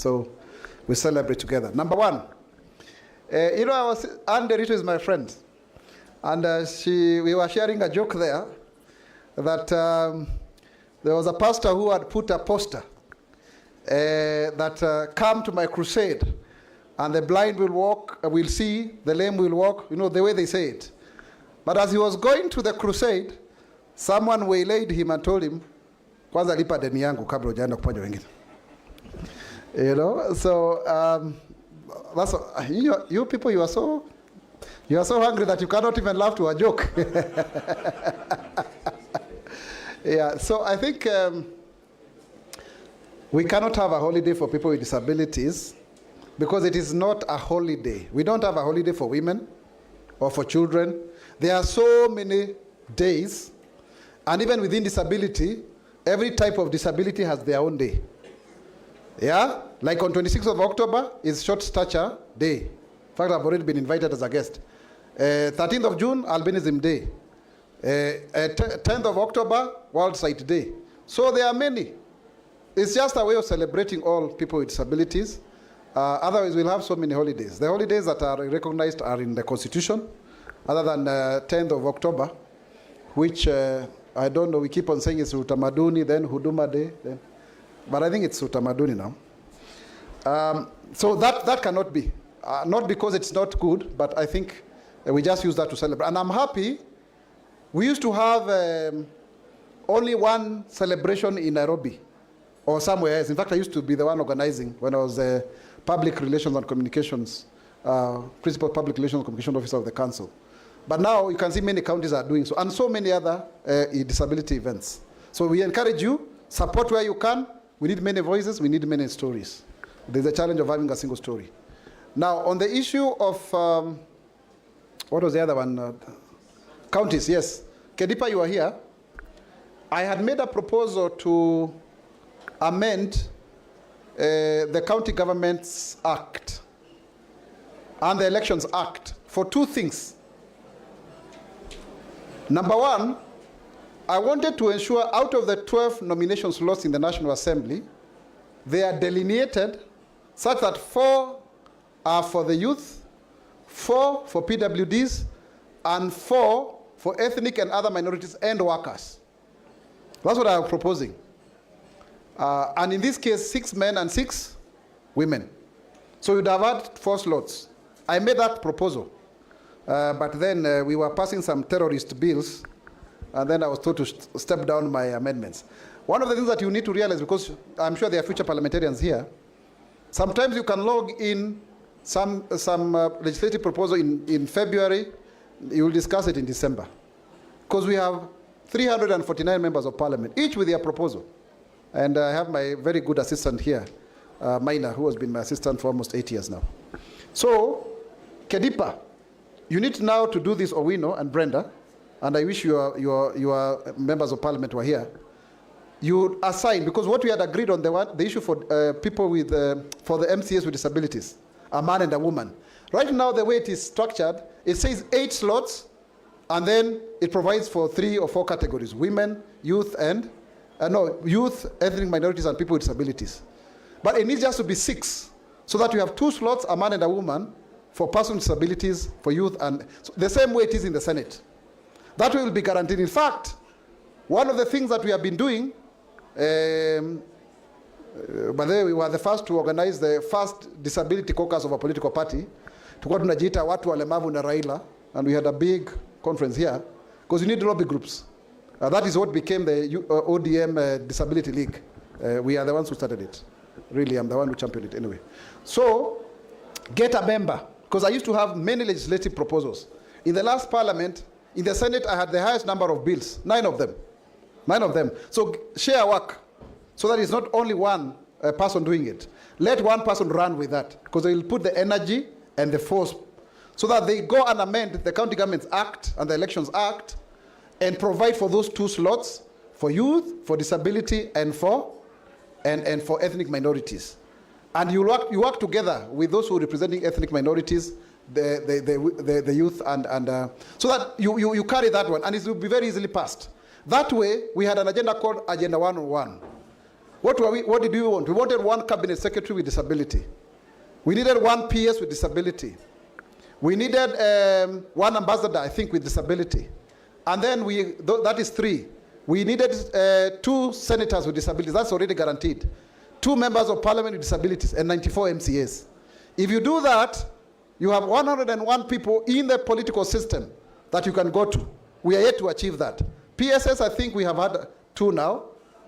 So we celebrate together. Number one, Anne Derito is my friend. And we were sharing a joke there that there was a pastor who had put a poster that come to my crusade, and the blind will walk, will see, the lame will walk, the way they say it. But as he was going to the crusade, someone waylaid him and told him, kwanza lipa deni yangu kabla hujaenda kuponya wengine. So that's you people, you are so hungry that you cannot even laugh to a joke. Yeah, so I think we cannot have a holiday for people with disabilities because it is not a holiday. We don't have a holiday for women or for children. There are so many days, and even within disability, every type of disability has their own day. Yeah, like on 26th of October is Short Stature Day. In fact, I've already been invited as a guest. 13th of June, Albinism Day. 10th of October, World Sight Day. So there are many. It's just a way of celebrating all people with disabilities. Otherwise, we'll have so many holidays. The holidays that are recognized are in the Constitution, other than 10th of October, which I don't know, we keep on saying it's Utamaduni, then Huduma Day, then. But I think it's Utamaduni now. So that cannot be. Not because it's not good, but I think we just use that to celebrate. And I'm happy. We used to have only one celebration in Nairobi or somewhere else. In fact, I used to be the one organizing when I was Public Relations and Communications, Principal Public Relations and Communication Officer of the Council. But now you can see many counties are doing so, and so many other disability events. So we encourage you, support where you can. We need many voices, we need many stories. There's a challenge of having a single story. Now, on the issue of, what was the other one? Counties, yes. Kedipa, you are here. I had made a proposal to amend the County Governments Act and the Elections Act for two things. Number one, I wanted to ensure out of the 12 nomination slots in the National Assembly, they are delineated such that 4 are for the youth, 4 for PWDs, and 4 for ethnic and other minorities and workers. That's what I'm proposing. And in this case, 6 men and 6 women. So you'd have had 4 slots. I made that proposal. But then we were passing some terrorist bills, and then I was told to step down my amendments. One of the things that you need to realize, because I'm sure there are future parliamentarians here, sometimes you can log in some legislative proposal in February, you will discuss it in December. Because we have 349 members of parliament, each with their proposal. And I have my very good assistant here, Maina, who has been my assistant for almost 8 years now. So, Kedipa, you need now to do this, Owino and Brenda, and I wish your members of parliament were here. You assign, because what we had agreed on, the issue for people with, for the MCAs with disabilities, a man and a woman. Right now, the way it is structured, it says 8 slots, and then it provides for 3 or 4 categories: women, youth, and youth, ethnic minorities, and people with disabilities. But it needs just to be 6, so that you have 2 slots, a man and a woman, for persons with disabilities, for youth, and so the same way it is in the Senate. That will be guaranteed. In fact, one of the things that we have been doing, by the way, we were the first to organize the first disability caucus of a political party. Tulikuwa tunajiita watu walemavu na Raila, and we had a big conference here, because you need lobby groups. That is what became the ODM Disability League. We are the ones who started it. Really, I'm the one who championed it anyway. So, get a member, because I used to have many legislative proposals. In the last parliament, in the Senate, I had the highest number of bills, 9 of them. 9 of them. So share work, so that it's not only one person doing it. Let one person run with that, because they will put the energy and the force, so that they go and amend the County Governments Act and the Elections Act and provide for those 2 slots for youth, for disability, and for ethnic minorities. And you work together with those who are representing ethnic minorities, the youth, and so that you carry that one, and it will be very easily passed. That way, we had an agenda called Agenda 101. What did we want? We wanted one cabinet secretary with disability. We needed one PS with disability. We needed one ambassador, I think, with disability. And then that is 3. We needed 2 senators with disabilities. That's already guaranteed. 2 members of parliament with disabilities and 94 MCAs. If you do that, you have 101 people in the political system that you can go to. We are yet to achieve that. PSS, I think we have had 2 now.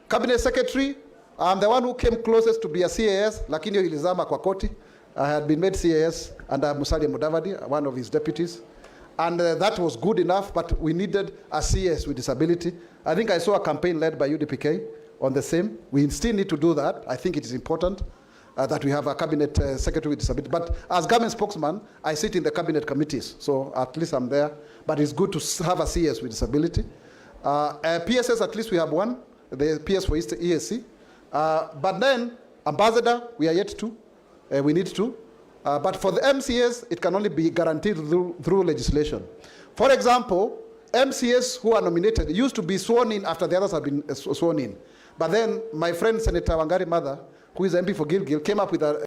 Cabinet secretary, I'm the one who came closest to be a CAS, lakini ilizama kwa koti. I had been made CAS under Musalia Mudavadi, one of his deputies. And that was good enough, but we needed a CS with disability. I think I saw a campaign led by UDPK on the same. We still need to do that. I think it is important that we have a cabinet secretary with disability. But as government spokesman, I sit in the cabinet committees, so at least I'm there. But it's good to have a CS with disability. PSS, at least we have one, the PS for ESC. But then, ambassador, we are yet to. We need to. But for the MCAs, it can only be guaranteed through legislation. For example, MCAs who are nominated used to be sworn in after the others have been sworn in. But then my friend Senator Wangari Mother, who is MP for Gilgil, came up with a